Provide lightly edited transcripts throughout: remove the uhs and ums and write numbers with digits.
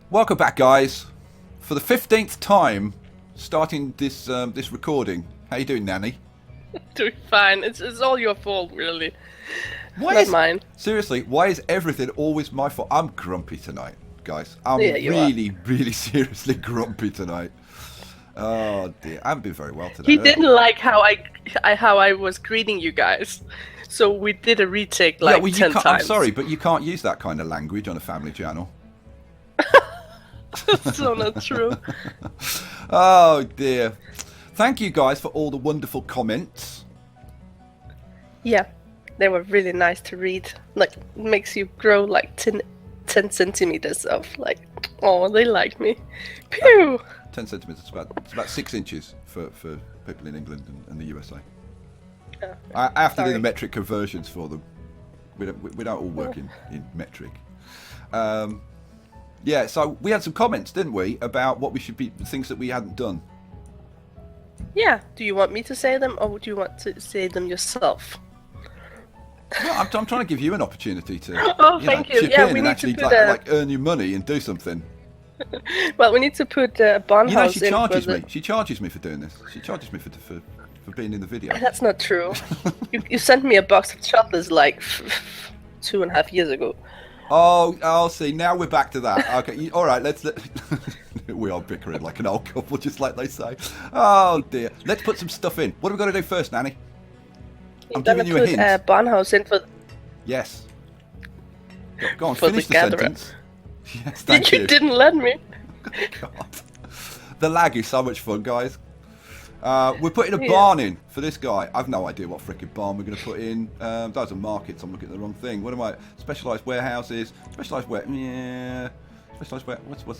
Welcome back, guys. For the 15th time, starting this this recording. How you doing, Nanny? Doing fine. It's all your fault, really. Not mine. Seriously, why is everything always my fault? I'm grumpy tonight, guys. I'm really seriously grumpy tonight. Oh dear, I haven't been very well today. He didn't like how I was greeting you guys, so we did a retake 10 times. I'm sorry, but you can't use that kind of language on a family channel. That's so not true. Oh dear. Thank you guys for all the wonderful comments. Yeah, they were really nice to read. Like, it makes you grow like 10 centimeters of like, oh, they like me. Pew! 10 centimeters, it's about 6 inches for people in England and the USA. I have to do the metric conversions for them. We don't all work in metric. Yeah, so we had some comments, didn't we, about what we should be, things that we hadn't done. Yeah, do you want me to say them, or would you want to say them yourself? Well, I'm trying to give you an opportunity to thank you. chip Yeah, in we and need actually to put earn your money and do something. Well, we need to put Barnhouse she charges me. She charges me for doing this. She charges me for being in the video. That's not true. you sent me a box of chocolates like 2.5 years ago. Oh, see, now we're back to that. Okay, all right, we are bickering like an old couple, just like they say. Oh, dear. Let's put some stuff in. What are we going to do first, Nanny? I'm giving you a hint. Put Barnhouse in for... Yes. Go on, for finish the sentence. Yes, thank you. You didn't let me. God. The lag is so much fun, guys. We're putting a barn in for this guy. I've no idea what frickin' barn we're going to put in. Those are markets. I'm looking at the wrong thing. What am I? Specialised warehouses. Specialised what's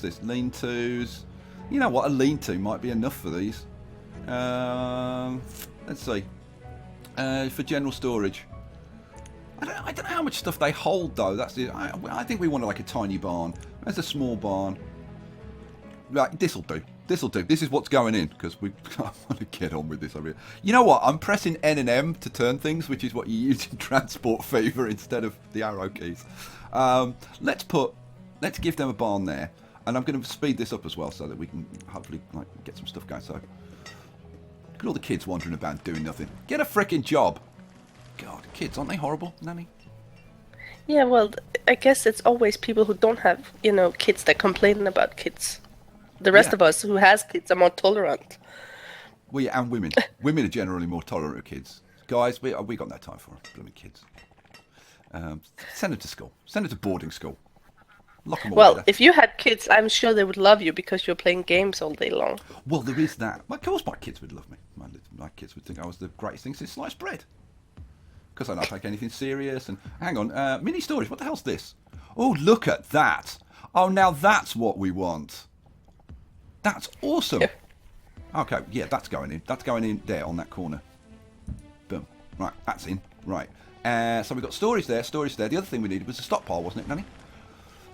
this? Lean-tos. You know what? A lean-to might be enough for these. Let's see. For general storage. I don't know how much stuff they hold, though. That's it. I think we want like a tiny barn. There's a small barn. Right, this'll do. This'll do. This is what's going in, because I want to get on with this over here. You know what? I'm pressing N and M to turn things, which is what you use in Transport Fever instead of the arrow keys. Let's give them a barn there, and I'm going to speed this up as well so that we can hopefully get some stuff going. So, look at all the kids wandering about doing nothing. Get a frickin' job. God, kids, aren't they horrible, Nanny? Yeah, well, I guess it's always people who don't have, kids that complain about kids. The rest of us who has kids are more tolerant. Well, yeah, and women. Women are generally more tolerant of kids. Guys, we got no time for them. Blooming kids. Send them to school. Send them to boarding school. Lock them all Well, later. if you had kids, I'm sure they would love you because you're playing games all day long. Well, there is that. Of course my kids would love me. My kids would think I was the greatest thing since sliced bread. Because I don't take anything serious. And hang on, mini storage. What the hell's this? Oh, look at that. Oh, now that's what we want. That's awesome. Yeah. Okay, yeah, that's going in. That's going in there on that corner. Boom. Right, that's in. Right. So we've got storage there, storage there. The other thing we needed was a stockpile, wasn't it, Nanny?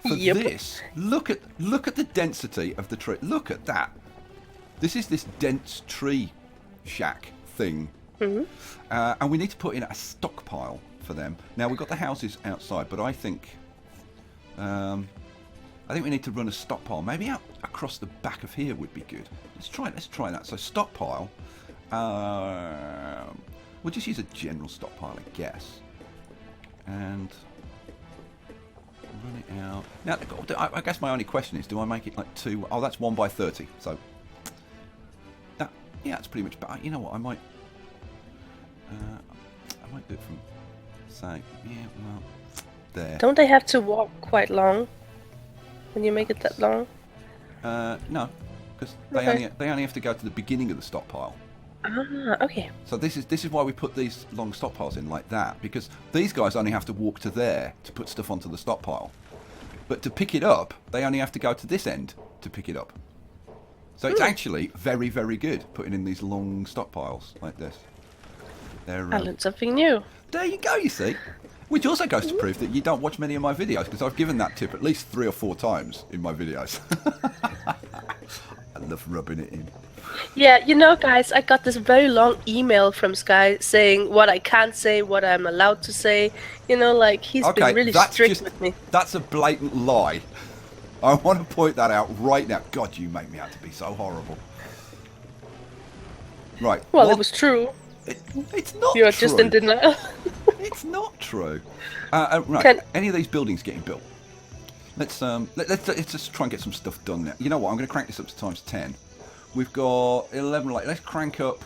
For this, look at the density of the tree. Look at that. This is this dense tree shack thing. Mm-hmm. And we need to put in a stockpile for them. Now, we've got the houses outside, but I think we need to run a stockpile. Maybe out across the back of here would be good. Let's try that. So stockpile. We'll just use a general stockpile, I guess. And run it out. Now, I guess my only question is, do I make it like 2? Oh, that's 1 by 30. So that's pretty much. But you know what? I might do it from, say, there. Don't they have to walk quite long when you make it that long? No, because they only have to go to the beginning of the stockpile. Ah, okay. So this is why we put these long stockpiles in like that, because these guys only have to walk to there to put stuff onto the stockpile. But to pick it up, they only have to go to this end to pick it up. So it's actually very, very good putting in these long stockpiles like this. I learned something new. There you go, you see. Which also goes to prove that you don't watch many of my videos, because I've given that tip at least 3 or 4 times in my videos. love rubbing it in. Yeah, you know, guys, I got this very long email from Skye saying what I can't say, what I'm allowed to say. You know, like, he's been really strict with me. That's a blatant lie. I want to point that out right now. God, you make me out to be so horrible. Right. Well, it was true. It's not You're true. just in denial. It's not true. Right. Any of these buildings getting built? Let's just try and get some stuff done now. You know what? I'm going to crank this up to times 10. We've got 11. Let's crank up.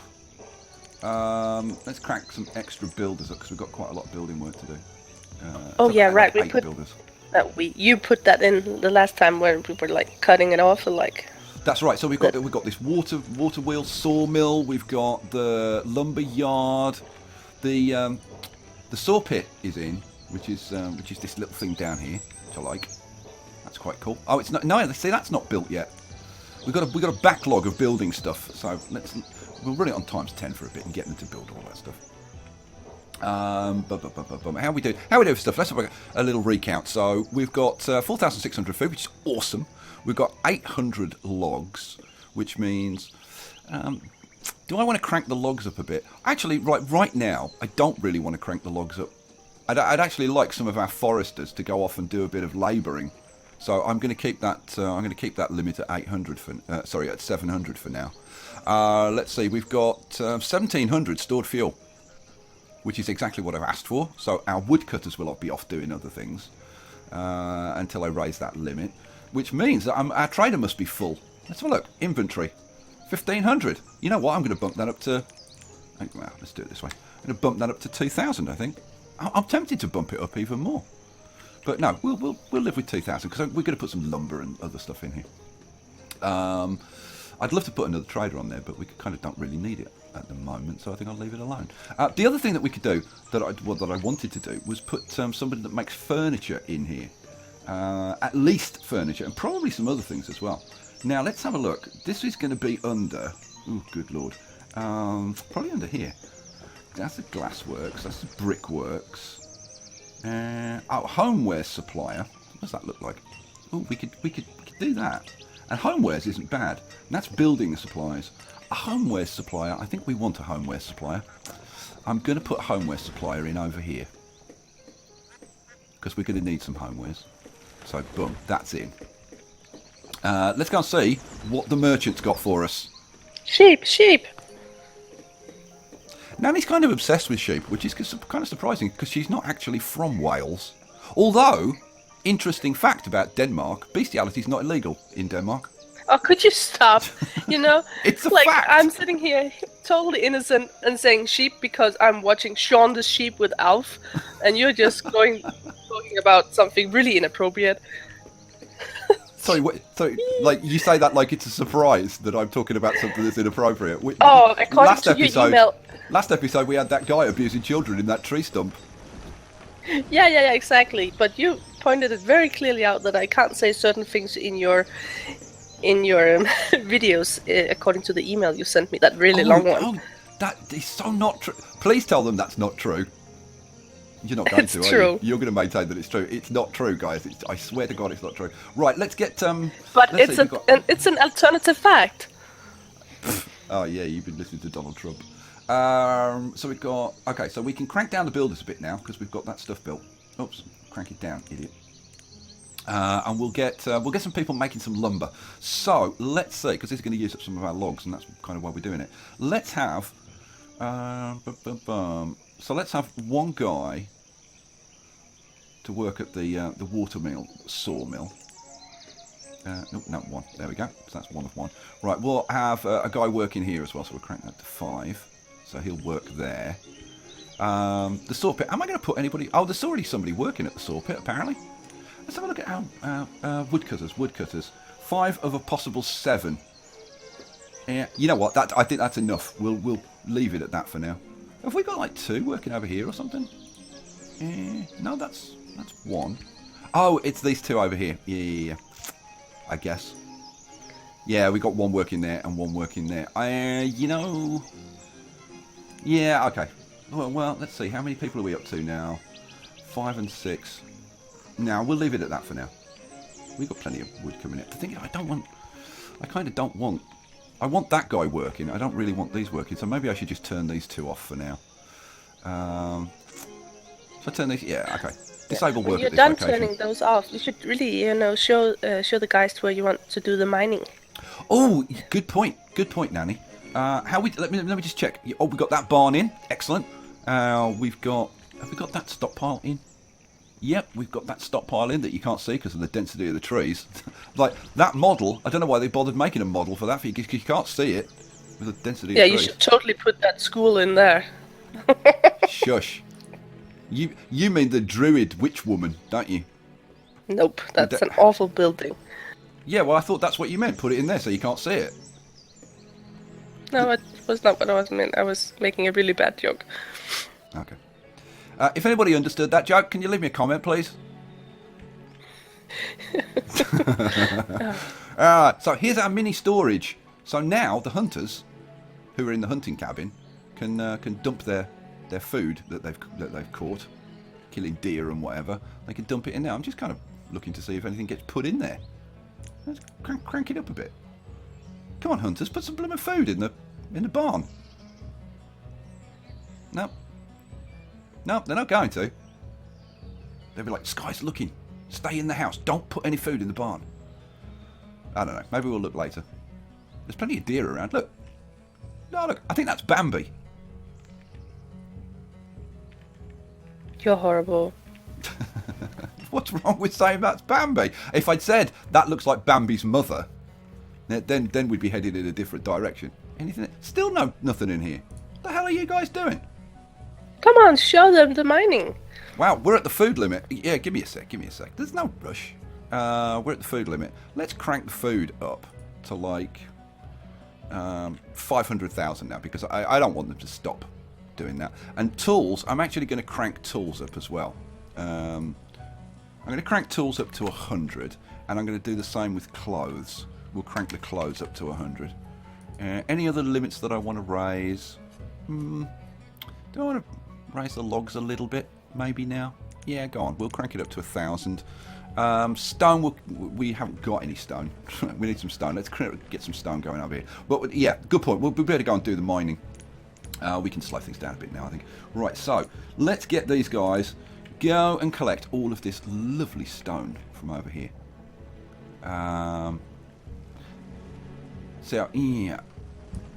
Let's crank some extra builders up because we've got quite a lot of building work to do. Oh yeah, right. We put builders. You put that in the last time where we were like cutting it off, or like. That's right. So we've got this water wheel sawmill. We've got the lumber yard. The saw pit is in, which is this little thing down here, which I like. That's quite cool. Oh, it's not. No, see, that's not built yet. We've got a backlog of building stuff. So we'll run it on times 10 for a bit and get them to build all that stuff. How we do with stuff? Let's have a little recount. So we've got 4,600 food, which is awesome. We've got 800 logs, which means, do I want to crank the logs up a bit? Actually, right now, I don't really want to crank the logs up. I'd actually like some of our foresters to go off and do a bit of labouring. So I'm going to keep that. I'm going to keep that limit at 800 at 700 for now. Let's see. We've got 1,700 stored fuel, which is exactly what I've asked for. So our woodcutters will be off doing other things until I raise that limit. Which means that our trader must be full. Let's have a look. Inventory. 1,500. You know what? I'm going to bump that up to... Well, let's do it this way. I'm going to bump that up to 2,000, I think. I'm tempted to bump it up even more. But no, we'll live with 2,000 because we're going to put some lumber and other stuff in here. I'd love to put another trader on there, but we kind of don't really need it at the moment, so I think I'll leave it alone. The other thing that we could do, that I wanted to do, was put somebody that makes furniture in here. At least furniture, and probably some other things as well. Now, let's have a look. This is going to be under... Oh, good lord. Probably under here. That's the glassworks. That's the brickworks. Homeware supplier. What does that look like? Oh, we could do that. And homewares isn't bad. And that's building supplies. A homeware supplier. I think we want a homeware supplier. I'm going to put a homeware supplier in over here. Because we're going to need some homewares. So, boom, that's in. Let's go and see what the merchant's got for us. Sheep. Nanny's kind of obsessed with sheep, which is kind of surprising because she's not actually from Wales. Although, interesting fact about Denmark, bestiality is not illegal in Denmark. Oh, could you stop? You know, it's a like fact. I'm sitting here totally innocent and saying sheep because I'm watching Shaun the Sheep with Alf, and you're just talking about something really inappropriate. Sorry, like you say that like it's a surprise that I'm talking about something that's inappropriate. According to your email. Last episode we had that guy abusing children in that tree stump. Yeah, exactly. But you pointed it very clearly out that I can't say certain things in your videos according to the email you sent me. That really long one. Oh, that is so not true. Please tell them that's not true. You're not going it's to, true. Are you? You're going to maintain that it's true. It's not true, guys. I swear to God, it's not true. Right, let's get. But it's an alternative fact. Oh yeah, you've been listening to Donald Trump. So we've got. Okay, so we can crank down the builders a bit now because we've got that stuff built. Oops, crank it down, idiot. And we'll get some people making some lumber. So let's see, because this is going to use up some of our logs, and that's kind of why we're doing it. Let's have. So let's have one guy to work at the sawmill. No, one. There we go. So that's one of one. Right, we'll have a guy working here as well, so we'll crank that to 5. So he'll work there. The saw pit. Am I going to put anybody... Oh, there's already somebody working at the saw pit, apparently. Let's have a look at our woodcutters. 5 of a possible 7. Yeah, you know what? I think that's enough. We'll leave it at that for now. Have we got like 2 working over here or something? No, that's 1. Oh, it's these 2 over here. Yeah. I guess. Yeah, we got 1 working there and 1 working there. Yeah, okay. Well, let's see. How many people are we up to now? 5 and 6. Now, we'll leave it at that for now. We've got plenty of wood coming in. The thing is, I kind of don't want I want that guy working. I don't really want these working, so maybe I should just turn these two off for now. So I turn these. Yeah, okay. Disable When work you're at this done location. turning those off, you should really, show the guys where you want to do the mining. Oh, good point. Good point, Nanny. Let me just check. Oh, we got that barn in. Excellent. Have we got that stockpile in? Yep, we've got that stockpile in that you can't see because of the density of the trees. Like that model, I don't know why they bothered making a model for that because you can't see it with the density of the trees. Yeah, you should totally put that school in there. Shush. You mean the druid witch woman, don't you? Nope, that's an awful building. Yeah, well, I thought that's what you meant. Put it in there so you can't see it. No, it was not what I was meant. I was making a really bad joke. Okay. If anybody understood that joke, can you leave me a comment, please? So here's our mini storage. So now the hunters, who are in the hunting cabin, can dump their food that they've caught, killing deer and whatever. They can dump it in there. I'm just kind of looking to see if anything gets put in there. Let's crank it up a bit. Come on, hunters, put some blooming food in the barn. No, they're not going to. They'll be like, Skye's looking. Stay in the house. Don't put any food in the barn. I don't know. Maybe we'll look later. There's plenty of deer around. Look. No, look. I think that's Bambi. You're horrible. What's wrong with saying that's Bambi? If I'd said that looks like Bambi's mother, then we'd be headed in a different direction. Anything? Still nothing in here. What the hell are you guys doing? Come on, show them the mining. Wow, we're at the food limit. Yeah, give me a sec. There's no rush. We're at the food limit. Let's crank the food up to like 500,000 now because I don't want them to stop doing that. And tools, I'm actually going to crank tools up as well. I'm going to crank tools up to 100, and I'm going to do the same with clothes. We'll crank the clothes up to 100. Any other limits that I want to raise? Do I want to raise the logs a little bit? Maybe now. Yeah, go on. We'll crank it up to 1,000. Stone, we haven't got any stone. We need some stone. Let's get some stone going over here. But yeah, good point. We'll better go and do the mining. We can slow things down a bit now, I think. Right, so let's get these guys. Go and collect all of this lovely stone from over here. So yeah,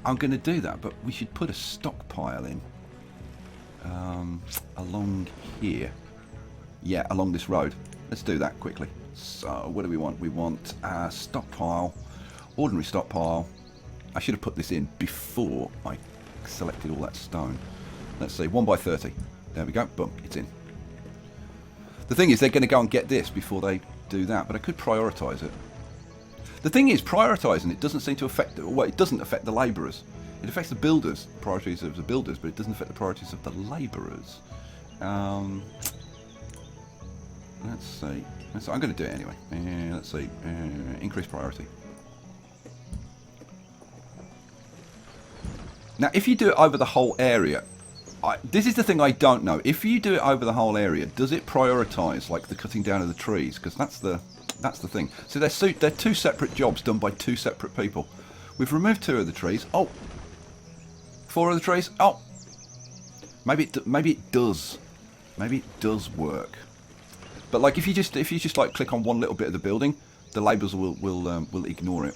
I'm going to do that, but we should put a stockpile in along here. Yeah, along this road. Let's do that quickly. So what do we want? We want a stockpile, ordinary stockpile. I should have put this in before I selected all that stone. Let's see, 1 by 30. There we go. Boom, it's in. The thing is, they're going to go and get this before they do that, but I could prioritise it. The thing is, prioritising it doesn't seem to affect, well, it doesn't affect the labourers. It affects the builders, priorities of the builders, but it doesn't affect the priorities of the labourers. Let's see. So I'm going to do it anyway. Let's see. Increase priority. Now, if you do it over the whole area, this is the thing I don't know. If you do it over the whole area, does it prioritise like the cutting down of the trees? Because that's the thing. So they're two separate jobs done by two separate people. We've removed 2 of the trees. Oh, 4 of the trees. Oh, maybe it does. Maybe it does work. But like if you just like click on one little bit of the building, the labourers will ignore it.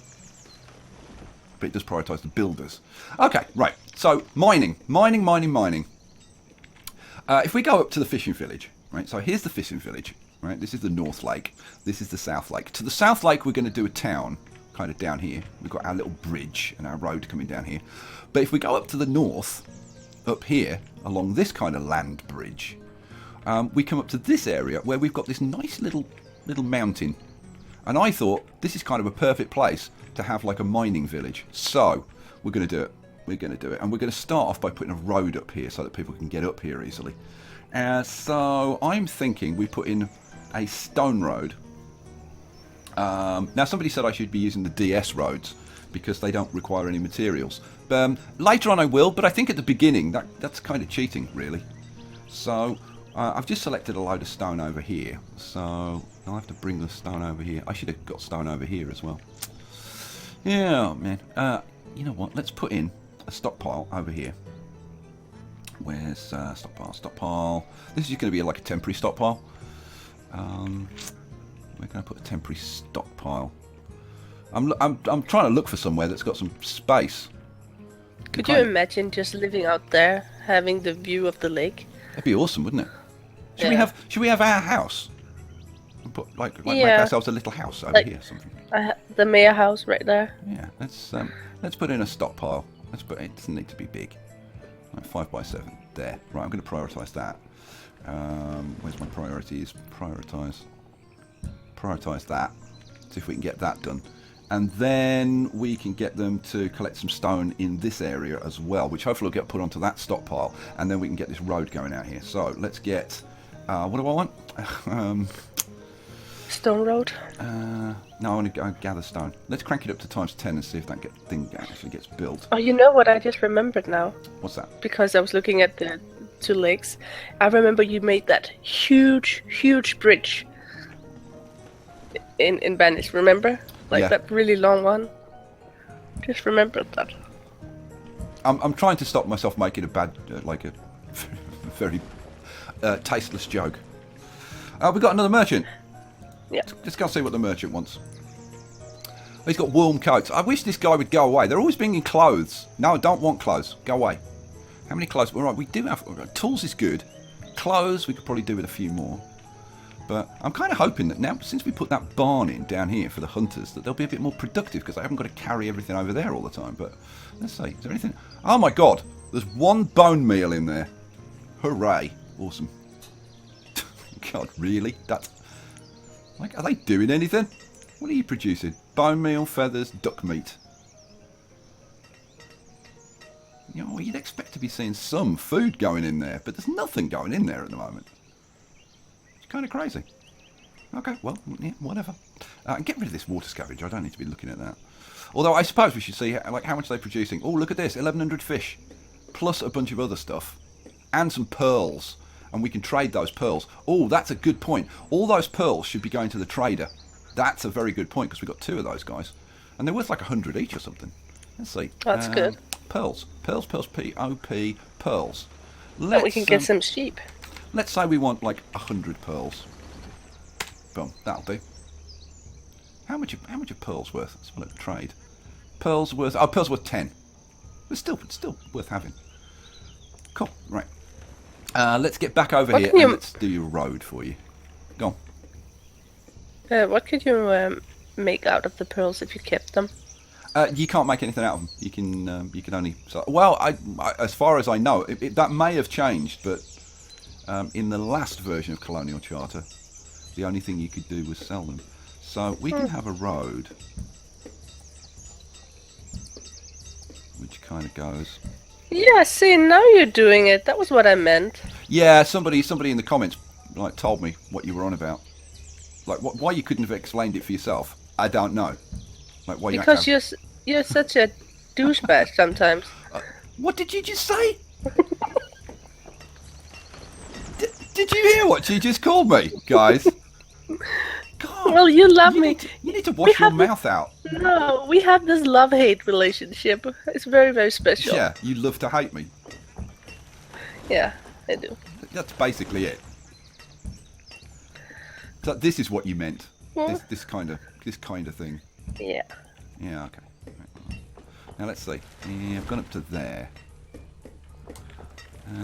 But it does prioritise the builders. Okay, right. So mining. If we go up to the fishing village, right? So here's the fishing village, right? This is the North Lake. This is the South Lake. To the South Lake, we're going to do a town, kind of down here. We've got our little bridge and our road coming down here. But if we go up to the north, up here, along this kind of land bridge, we come up to this area where we've got this nice little mountain. And I thought this is kind of a perfect place to have like a mining village. So we're going to do it. We're going to do it. And we're going to start off by putting a road up here so that people can get up here easily. So I'm thinking we put in a stone road. Now somebody said I should be using the DS roads because they don't require any materials. Later on I will, but I think at the beginning that's kind of cheating really. So I've just selected a load of stone over here. So I'll have to bring the stone over here. I should have got stone over here as well. Yeah, man. you know what? Let's put in a stockpile over here. Where's stockpile? Stockpile. This is going to be like a temporary stockpile. We're going to put a temporary stockpile. I'm trying to look for somewhere that's got some space. Could you imagine just living out there, having the view of the lake? That'd be awesome, wouldn't it? Should we have our house? And put like make ourselves a little house over here, something. The mayor house right there. Yeah, let's put in a stockpile. It doesn't need to be big. Like 5x7 there. Right, I'm going to prioritise that. Where's my priorities? Prioritise that. See if we can get that done. And then we can get them to collect some stone in this area as well, which hopefully will get put onto that stockpile. And then we can get this road going out here. So let's get... what do I want? Stone road? No, I want to go gather stone. Let's crank it up to ×10 and see if that thing actually gets built. Oh, you know what I just remembered now? What's that? Because I was looking at the 2 lakes. I remember you made that huge bridge in Banished, remember? Like that really long one. Just remembered that. I'm trying to stop myself making a bad, like a very tasteless joke. We got another merchant. Yeah. Let's go see what the merchant wants. He's got warm coats. I wish this guy would go away. They're always bringing clothes. No, I don't want clothes. Go away. How many clothes? All right, we do have... Tools is good. Clothes, we could probably do with a few more. But I'm kind of hoping that now, since we put that barn in down here for the hunters, that they'll be a bit more productive because they haven't got to carry everything over there all the time. But let's see. Is there anything... Oh, my God. There's one bone meal in there. Hooray. Awesome. God, really? That's... Like, are they doing anything? What are you producing? Bone meal, feathers, duck meat. You know, you'd expect to be seeing some food going in there, but there's nothing going in there at the moment. It's kind of crazy. Okay, well, yeah, whatever. Get rid of this water scavenge. I don't need to be looking at that. Although I suppose we should see like how much they're producing. Oh, look at this, 1,100 fish, plus a bunch of other stuff, and some pearls. And we can trade those pearls. Oh, that's a good point. All those pearls should be going to the trader. That's a very good point because we've got 2 of those guys. And they're worth like 100 each or something. Let's see. That's good. Pearls. Pearls, P-O-P, pearls. And we can get some sheep. Let's say we want like 100 pearls. Boom, that'll do. How much are pearls worth? Let's look at the trade. Pearls worth 10. But still worth having. Cool, right. Let's get back over here and let's do your road for you. Go on. What could you make out of the pearls if you kept them? You can't make anything out of them. You can only... Well, I as far as I know, that may have changed, but in the last version of Colonial Charter, the only thing you could do was sell them. So we can have a road, which kind of goes... Yeah, see, now you're doing it. That was what I meant. Yeah, somebody in the comments like told me what you were on about. Like, why you couldn't have explained it for yourself? I don't know. Like, why? Because you're such a douchebag sometimes. What did you just say? Did you hear what she just called me, guys? God, well, you love me. You need to wash your mouth out. No, we have this love-hate relationship. It's very, very special. Yeah, you love to hate me. Yeah, I do. That's basically it. So this is what you meant. This kind of thing. Yeah. Yeah. Okay. Now let's see. Yeah, I've gone up to there.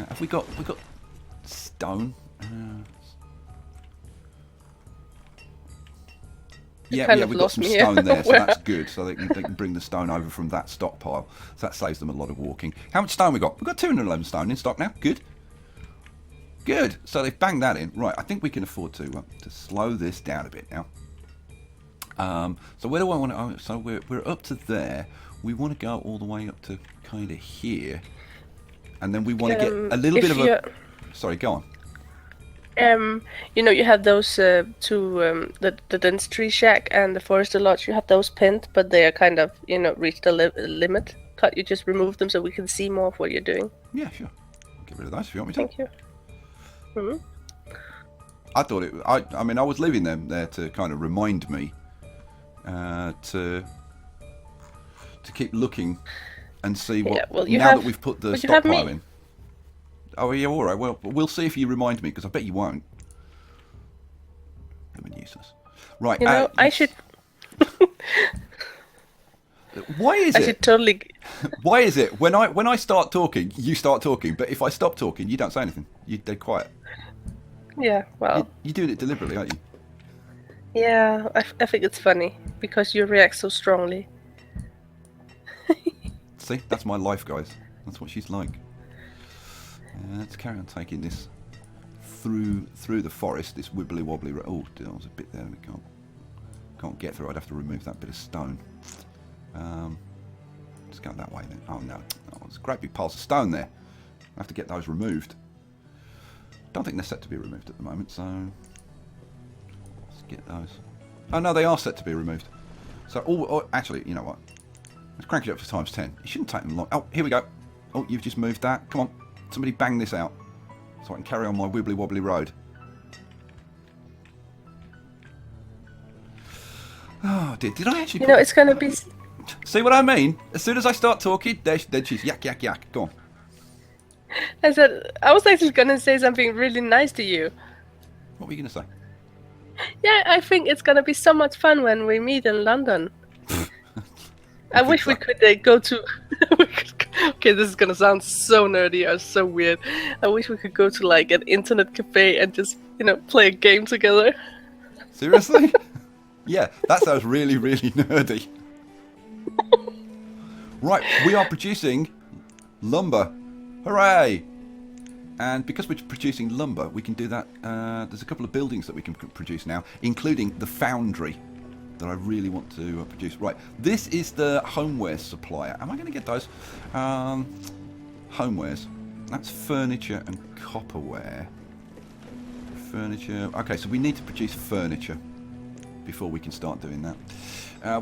Have we got stone? Yeah, we've got some stone there, so that's good. So they can bring the stone over from that stockpile. So that saves them a lot of walking. How much stone we got? We've got 211 stone in stock now. Good. Good. So they've banged that in. Right, I think we can afford to slow this down a bit now. So where do I want to... Oh, so we're up to there. We want to go all the way up to kind of here. And then we want to get a little bit of a... Sorry, go on. You know, you have those two, the dentistry shack and the forester lodge. You have those pinned, but they are kind of, reached the limit. Can't you just remove them so we can see more of what you're doing? Yeah, sure. I'll get rid of those if you want me to. Thank you. Mm-hmm. I thought it... I mean, I was leaving them there to kind of remind me to to keep looking and see what. Yeah, well, That we've put the well, you have stockpile me. in. Oh yeah, all right. Well, we'll see if you remind me because I bet you won't. I've been useless. Right. You know, I yes. should. Why is I it? should totally. Why is it when I start talking, you start talking, but if I stop talking, you don't say anything. You're dead quiet. Yeah, well. You're doing it deliberately, aren't you? Yeah, I think it's funny because you react so strongly. See, that's my life, guys. That's what she's like. Let's carry on taking this through the forest. This wibbly wobbly. Oh, there was a bit there we can't get through. I'd have to remove that bit of stone. Let's go that way then. Oh no, there's great big piles of stone there. I have to get those removed. Don't think they're set to be removed at the moment, so let's get those. Oh no, they are set to be removed. So, actually, you know what? Let's crank it up to times 10. It shouldn't take them long. Oh, here we go. Oh, you've just moved that. Come on, somebody bang this out so I can carry on my wibbly wobbly road. Oh dear, did I actually? You know, it's gonna be. See what I mean? As soon as I start talking, then she's yak yak yak. Go on. I was actually gonna say something really nice to you. What were you gonna say? Yeah, I think it's gonna be so much fun when we meet in London. I wish we could go to. Okay, this is gonna sound so nerdy or so weird. I wish we could go to like an internet cafe and just, play a game together. Seriously? Yeah, that sounds really, really nerdy. Right, we are producing lumber. Hooray! And because we're producing lumber, we can do that. There's a couple of buildings that we can produce now, including the foundry that I really want to produce. Right, this is the homeware supplier. Am I going to get those? Homewares. That's furniture and copperware. Furniture. Okay, so we need to produce furniture before we can start doing that.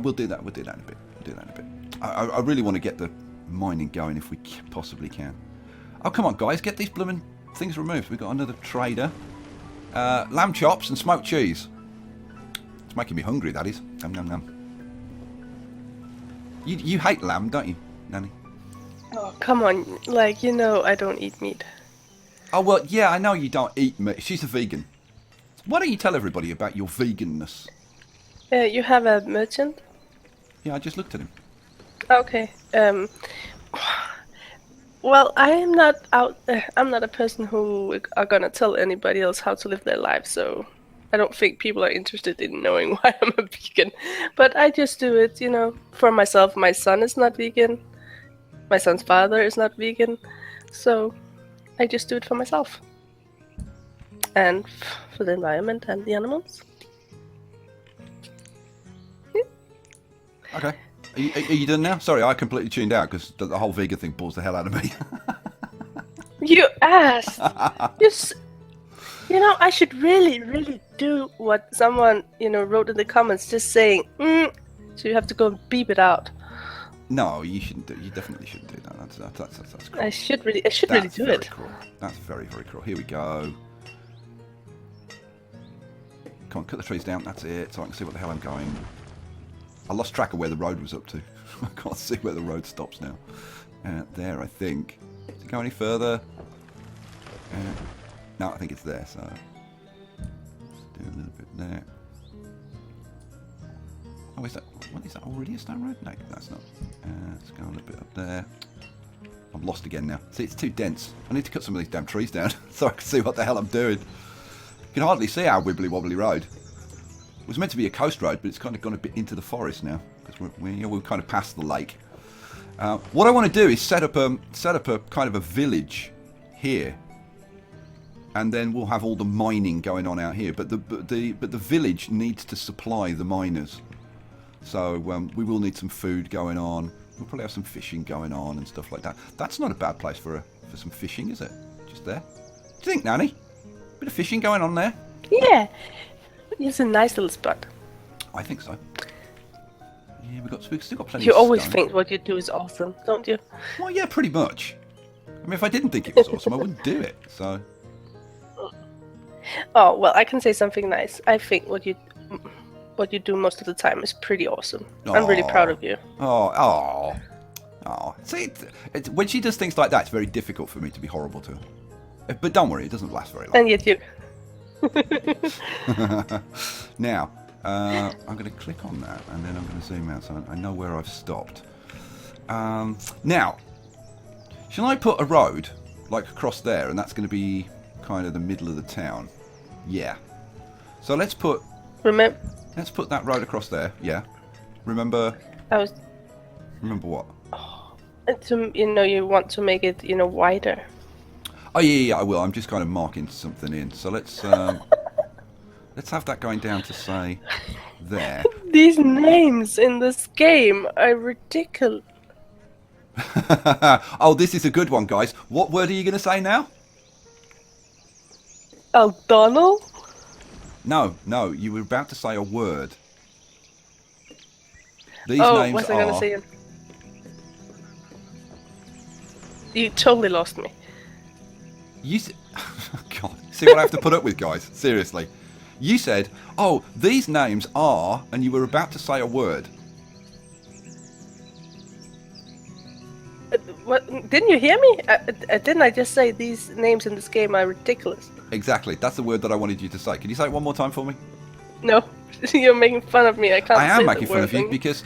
We'll do that. We'll do that in a bit. I really want to get the mining going if we possibly can. Oh, come on, guys. Get these blooming things removed. We've got another trader. Lamb chops and smoked cheese. It's making me hungry, that is. Nom, nom, nom. You hate lamb, don't you, Nanny? Oh, come on. I don't eat meat. Oh, well, yeah, I know you don't eat meat. She's a vegan. Why don't you tell everybody about your veganness? You have a merchant? Yeah, I just looked at him. Okay. Well, I am not out there. I'm not a person who are gonna tell anybody else how to live their life, so I don't think people are interested in knowing why I'm a vegan. But I just do it, for myself. My son is not vegan. My son's father is not vegan. So I just do it for myself. And for the environment and the animals. Okay. Are you done now? Sorry, I completely tuned out because the whole vegan thing bores the hell out of me. You asked! I should really, really do what someone, wrote in the comments, just saying, so you have to go and beep it out. No, you shouldn't do. You definitely shouldn't do that. That's cruel. I should really do it. Cruel. That's very, very cruel. Here we go. Come on, cut the trees down. That's it. So I can see what the hell I'm going. I lost track of where the road was up to. I can't see where the road stops now. There, I think. Does it go any further? No, I think it's there. So let's do a little bit there. Oh, is that? What is that? Already a stone road? No, that's not. Let's go a little bit up there. I'm lost again now. See, it's too dense. I need to cut some of these damn trees down so I can see what the hell I'm doing. You can hardly see our wibbly wobbly road. It was meant to be a coast road, but it's kind of gone a bit into the forest now because we're kind of past the lake. What I want to do is set up a kind of a village here, and then we'll have all the mining going on out here. But the village needs to supply the miners, so we will need some food going on. We'll probably have some fishing going on and stuff like that. That's not a bad place for some fishing, is it? Just there. What do you think, Nanny? Bit of fishing going on there. Yeah. It's a nice little spot. I think so. Yeah, we've still got plenty You of always stone. think what you do is awesome, don't you? Well, yeah, pretty much. I mean, if I didn't think it was awesome, I wouldn't do it, so... Oh, well, I can say something nice. I think what you... what you do most of the time is pretty awesome. I'm really proud of you. Oh. See, when she does things like that, it's very difficult for me to be horrible to her. But don't worry, it doesn't last very long. And yet you... Now, I'm going to click on that, and then I'm going to zoom out so I know where I've stopped. Now, shall I put a road, like across there, and that's going to be kind of the middle of the town? Yeah. So let's put... Let's put that road across there, yeah. Remember what? You want to make it, wider. Oh yeah, I will. I'm just kind of marking something in. So let's let's have that going down to say there. These names in this game are ridiculous. Oh, this is a good one, guys. What word are you going to say now? O'Donnell? No, you were about to say a word. These names what's are... I going to say? You totally lost me. God, see what I have to put up with, guys? Seriously. You said, oh, these names are, and you were about to say a word. What? Didn't you hear me? Didn't I just say these names in this game are ridiculous? Exactly. That's the word that I wanted you to say. Can you say it one more time for me? No. You're making fun of me. I can't say I am the making fun of you thing. because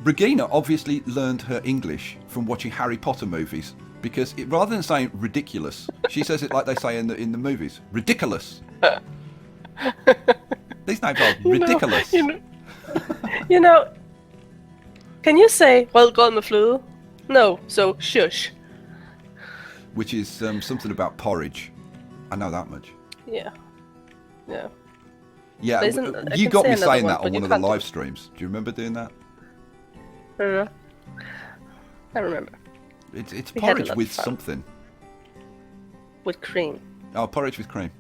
Regina obviously learned her English from watching Harry Potter movies. Because rather than saying ridiculous, she says it like they say in the movies. Ridiculous. These names are ridiculous. Can you say, well, gone the flu? No, so shush. Which is something about porridge. I know that much. Yeah. Yeah, you got me saying that on one of the live streams. Do you remember doing that? I remember. It's porridge with something. With cream. Oh, porridge with cream.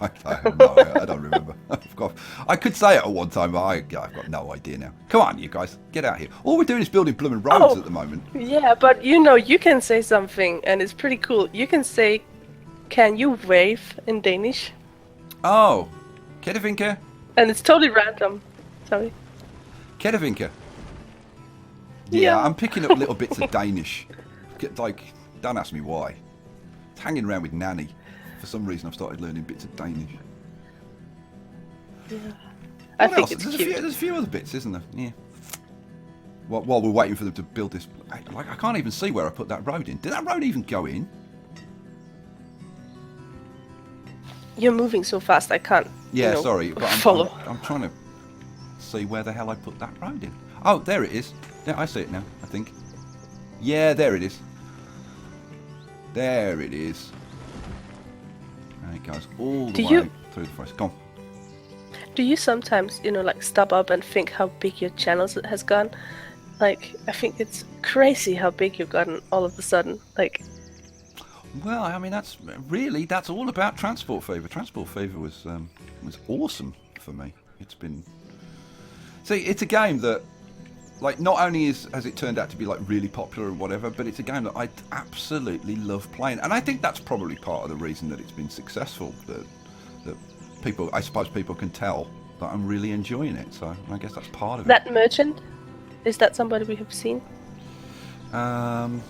I don't remember. I could say it at one time, but I've got no idea now. Come on, you guys, get out here. All we're doing is building blooming roads at the moment. Yeah, but you can say something, and it's pretty cool. You can say, "Can you wave?" in Danish. Oh, Kedevinke. And it's totally random. Sorry. Kedevinke. Yeah, I'm picking up little bits of Danish. Like, don't ask me why. It's hanging around with Nanny. For some reason, I've started learning bits of Danish. Yeah. I think it's cute. There's a few other bits, isn't there? Yeah. While we're waiting for them to build this... I can't even see where I put that road in. Did that road even go in? You're moving so fast, I can't. Sorry, but follow. I'm trying to see where the hell I put that road in. Oh, there it is. Yeah, I see it now, I think. Yeah, there it is. There it is. And it goes all the way through the forest. Go on. Do you sometimes, stop up and think how big your channel has gone? Like, I think it's crazy how big you've gotten all of a sudden. Like... Well, I mean, that's all about Transport Fever. Transport Fever was awesome for me. It's been... See, it's a game that, like, not only has it turned out to be, like, really popular and whatever, but it's a game that I absolutely love playing. And I think that's probably part of the reason that it's been successful, that I suppose people can tell that I'm really enjoying it. So I guess that's part of it. That merchant, is that somebody we have seen? I'm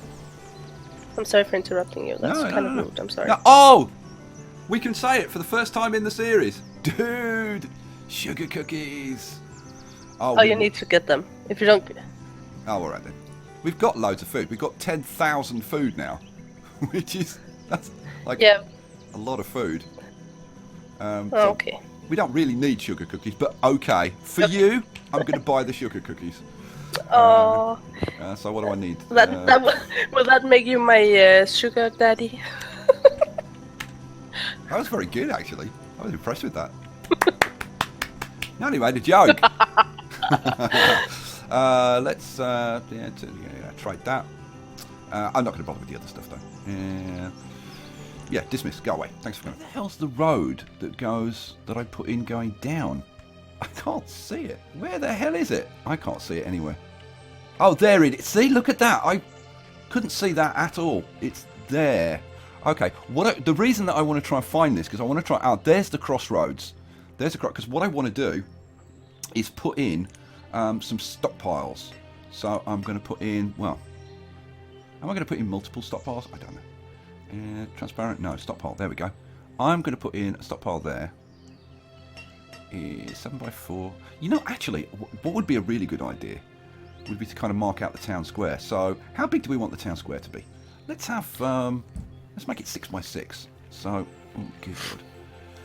sorry for interrupting you. That's kind of rude. I'm sorry. No. Oh! We can say it for the first time in the series. Dude! Sugar cookies! Oh, you need to get them. If you don't... Oh, alright then. We've got loads of food. We've got 10,000 food now. That's like a lot of food. Okay. We don't really need sugar cookies, but okay. For you, I'm going to buy the sugar cookies. Oh. So what do I need? Will that make you my sugar daddy? That was very good, actually. I was impressed with that. You only made a joke. Let's trade that. I'm not going to bother with the other stuff, though. Yeah, dismiss. Go away. Thanks for coming. Where the hell's the road that I put in going down? I can't see it. Where the hell is it? I can't see it anywhere. Oh, there it is. See, look at that. I couldn't see that at all. It's there. Okay. The reason that I want to try and find this, because I want to try... Oh, there's the crossroads. There's a because what I want to do is put in some stockpiles. So I'm going to put in, well, am I going to put in multiple stockpiles? I don't know. Transparent? No, stockpile. There we go. I'm going to put in a stockpile there. 7x4. You know, actually, what would be a really good idea would be to kind of mark out the town square. So how big do we want the town square to be? Let's have, let's make it 6x6. So, oh, good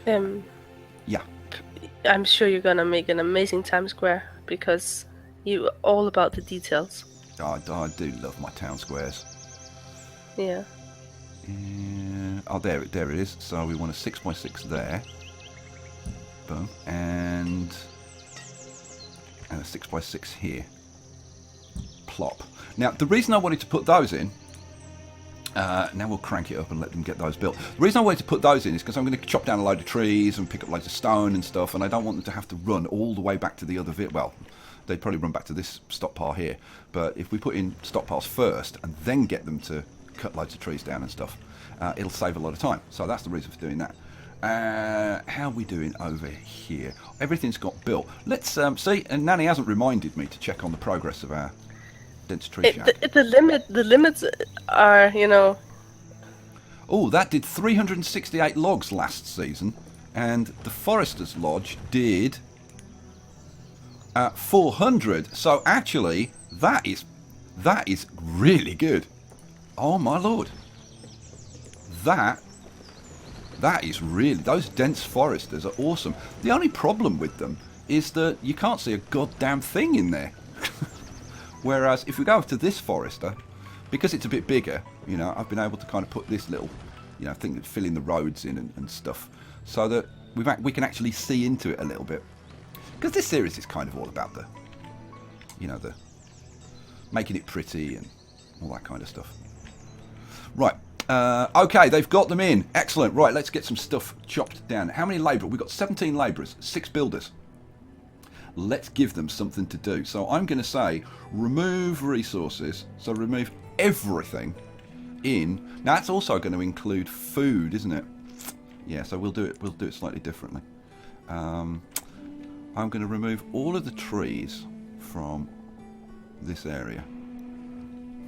lord. Yeah. I'm sure you're gonna make an amazing Times Square because you're all about the details. I do love my town squares. Yeah. Oh, there it is. So we want a 6x6 there. Boom. And a 6x6 here. Plop. Now, the reason I wanted to put those in, now we'll crank it up and let them get those built. The reason I wanted to put those in is because I'm going to chop down a load of trees and pick up loads of stone and stuff, and I don't want them to have to run all the way back to the other well, they'd probably run back to this stockpile here, but if we put in stockpiles first and then get them to cut loads of trees down and stuff, it'll save a lot of time. So that's the reason for doing that. How are we doing over here? Everything's got built. Let's see, and Nanny hasn't reminded me to check on the progress of our dense tree shack. The limits are, you know. Oh, that did 368 logs last season, and the Forester's Lodge did 400. So actually, that is really good. Oh my lord, that is really, those dense foresters are awesome. The only problem with them is that you can't see a goddamn thing in there. Whereas if we go to this forester, because it's a bit bigger, you know, I've been able to kind of put this little, you know, thing that filling the roads in and stuff, so that we can actually see into it a little bit. Because this series is kind of all about the, you know, the making it pretty and all that kind of stuff. Right. Okay, they've got them in. Excellent. Right, let's get some stuff chopped down. How many labourers? We've got 17 labourers, 6 builders. Let's give them something to do. So I'm going to say remove resources. So remove everything in. Now that's also going to include food, isn't it? Yeah, so we'll do it slightly differently. I'm going to remove all of the trees from this area.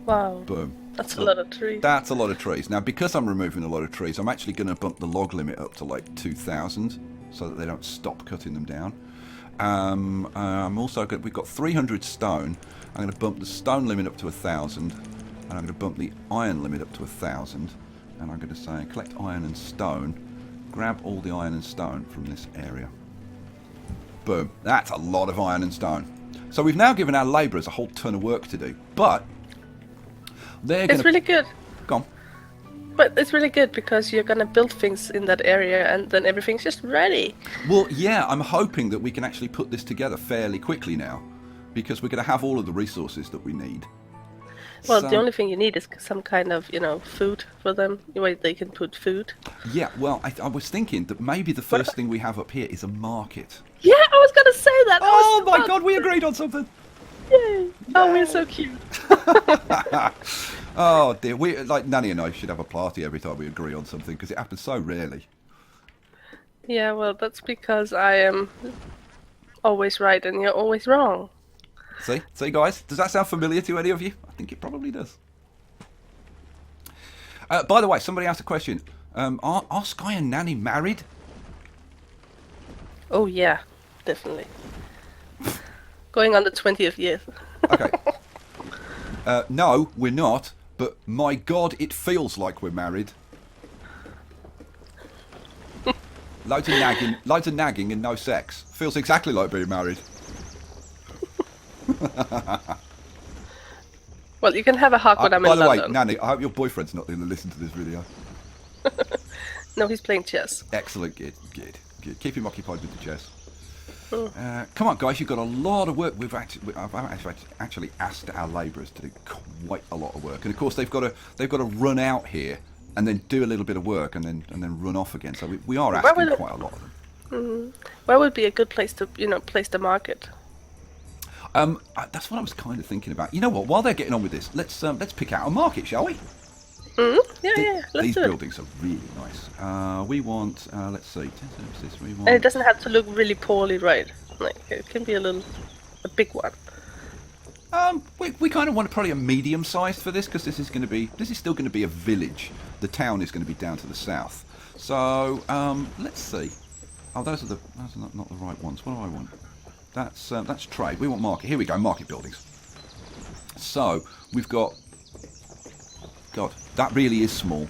Wow. Boom. That's a lot of trees. That's a lot of trees. Now, because I'm removing a lot of trees, I'm actually going to bump the log limit up to like 2,000 so that they don't stop cutting them down. I'm also we've got 300 stone. I'm going to bump the stone limit up to 1,000, and I'm going to bump the iron limit up to 1,000. And I'm going to say collect iron and stone. Grab all the iron and stone from this area. Boom. That's a lot of iron and stone. So we've now given our labourers a whole ton of work to do, but it's really good. Go on. But it's really good because you're going to build things in that area and then everything's just ready. Well, yeah, I'm hoping that we can actually put this together fairly quickly now because we're going to have all of the resources that we need. Well, the only thing you need is some kind of, you know, food for them, where they can put food. Yeah, well, I was thinking that maybe the first thing we have up here is a market. Yeah, I was going to say that. Oh my god, we agreed on something. Yay. Oh, we're so cute. Oh dear, we like Nanny and I should have a party every time we agree on something because it happens so rarely. Yeah, well, that's because I am always right and you're always wrong. See, guys, does that sound familiar to any of you? I think it probably does. By the way, somebody asked a question. Are Skye and Nanny married? Oh yeah, definitely. Going on the 20th year. Okay. No, we're not. But my God, it feels like we're married. Loads of nagging and no sex. Feels exactly like being married. Well, you can have a hug when I'm in London. By the way, Nanny, I hope your boyfriend's not going to listen to this video. No, he's playing chess. Excellent, good. Keep him occupied with the chess. Come on, guys, you've got a lot of work. I've actually asked our labourers to do quite a lot of work, and of course they've got to run out here and then do a little bit of work and then run off again. So we are asking quite a lot of them. Where would be a good place to place the market? That's what I was kind of thinking about. You know what? While they're getting on with this, let's pick out a market, shall we? Yeah. Let's These do it. buildings are really nice. We want, let's see, we And want. it doesn't have to look really poorly, right? Like it can be a big one. We kind of want probably a medium size for this because this is still going to be a village. The town is going to be down to the south. So let's see. Oh, those are not the right ones. What do I want? That's trade. We want market. Here we go. Market buildings. So we've got. God, that really is small.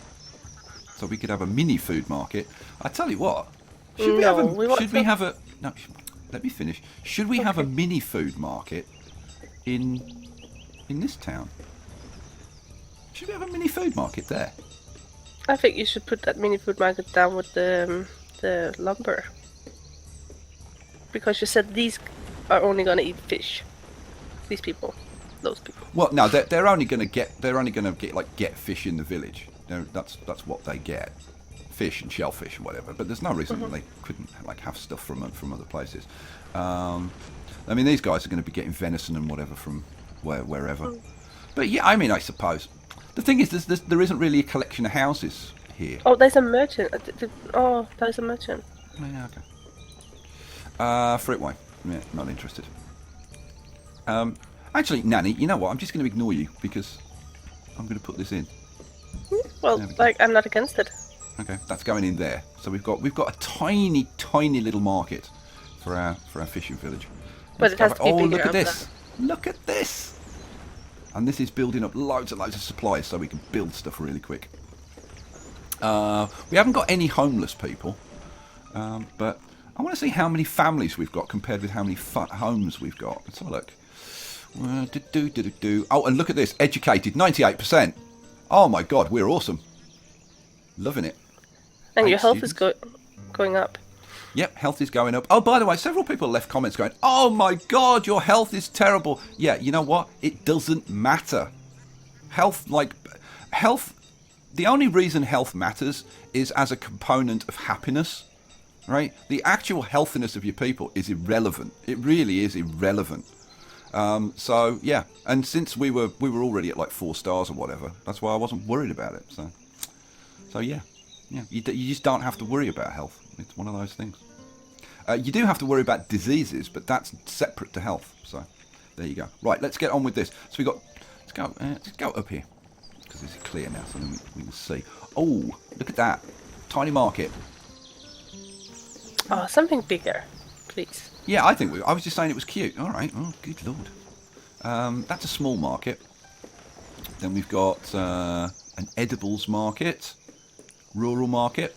So we could have a mini food market. I tell you what. Should we have a? No. Let me finish. Should we have a mini food market in this town? Should we have a mini food market there? I think you should put that mini food market down with the lumber. Because you said these are only gonna eat fish. These people, those people. Well, no, they're only gonna get get fish in the village. That's what they get, fish and shellfish and whatever. But there's no reason that they couldn't have stuff from other places. I mean, these guys are going to be getting venison and whatever from wherever. But yeah, I mean, I suppose the thing is, there isn't really a collection of houses here. Oh, there's a merchant. Oh, there's a merchant. Yeah, okay. Fruit wine. Yeah, not interested. Actually, Nanny, you know what? I'm just going to ignore you because I'm going to put this in. Well, I'm not against it. Okay, that's going in there. So we've got a tiny little market for our fishing village. But it has to be bigger. Look at this! Look at this! And this is building up loads and loads of supplies so we can build stuff really quick. We haven't got any homeless people, but I want to see how many families we've got compared with how many homes we've got. Let's have a look. Oh, and look at this. Educated, 98%. Oh my god, we're awesome. Loving it. And your health is going up. Yep, health is going up. Oh, by the way, several people left comments going, oh my god, your health is terrible. Yeah, you know what? It doesn't matter. Health, the only reason health matters is as a component of happiness, right? The actual healthiness of your people is irrelevant. It really is irrelevant. So yeah, and since we were already at 4 stars or whatever, that's why I wasn't worried about it. So yeah, you just don't have to worry about health. It's one of those things. You do have to worry about diseases, but that's separate to health. So there you go. Right, let's get on with this. So let's go up here because this is clear now, so then we can see. Oh, look at that tiny market. Oh, something bigger, please. Yeah, I was just saying it was cute. All right. Oh, good lord. That's a small market. Then we've got an edibles market, rural market.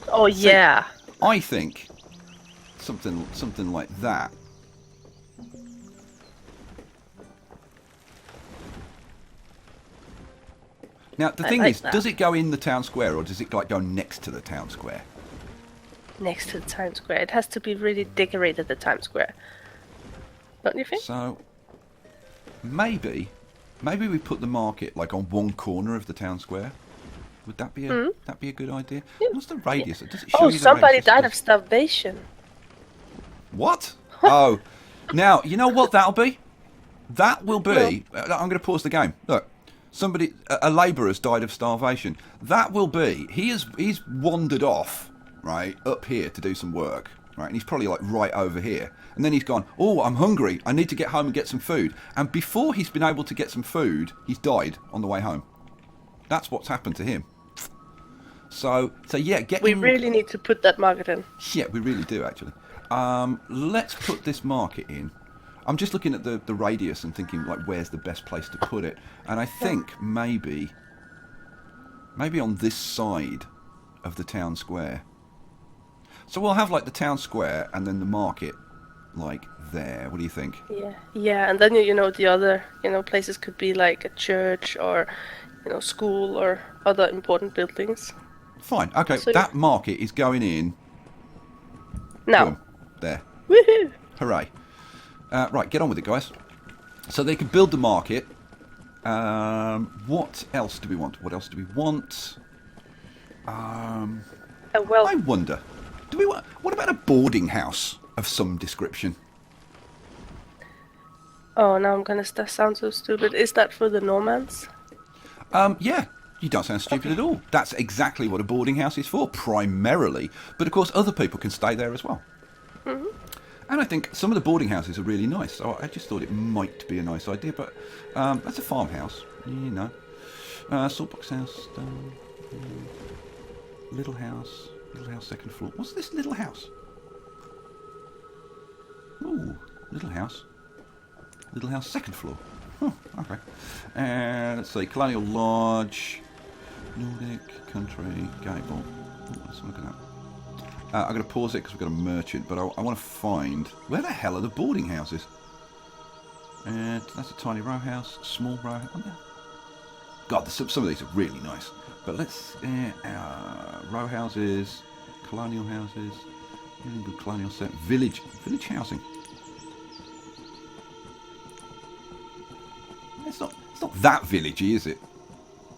Oh yeah. So I think something like that. Now the thing is, does it go in the town square or does it go next to the town square? Next to the town square. It has to be really decorated, the town square. Don't you think? So maybe we put the market on one corner of the town square. Would that be a good idea? Yeah. What's the radius? Does it show you the somebody radius? died of starvation. What? Oh, now you know what that'll be. That will be. I'm going to pause the game. Look, a labourer's died of starvation. That will be. He's wandered off. Right, up here to do some work, right, and he's probably right over here, and then he's gone, oh, I'm hungry, I need to get home and get some food, and before he's been able to get some food, he's died on the way home. That's what's happened to him. So yeah, we really need to put that market in. Yeah, we really do, actually. Let's put this market in. I'm just looking at the radius and thinking, where's the best place to put it, and I think maybe on this side of the town square. So we'll have the town square and then the market there. What do you think? Yeah, and then the other places could be like a church or school or other important buildings. Fine. Okay, so that market is going in. Now. Boom. There. Woohoo! Hooray! Right, get on with it, guys. So they can build the market. What else do we want? I wonder. What about a boarding house of some description? Oh, now I'm gonna sound so stupid. Is that for the Normans? Yeah. You don't sound stupid at all. That's exactly what a boarding house is for, primarily. But of course, other people can stay there as well. Mm-hmm. And I think some of the boarding houses are really nice. So I just thought it might be a nice idea. But that's a farmhouse, you know. Saltbox house, little house, second floor. What's this little house? Ooh, little house, second floor. Huh, okay. Let's see, Colonial Lodge, Nordic, Country, Gable. Oh, let's look at that. I'm going to pause it because we've got a merchant, but I want to find... Where the hell are the boarding houses? That's a tiny row house, small row house. Oh, God, some of these are really nice. But let's... row houses, colonial houses, really good colonial set, village housing. It's not that villagey, is it?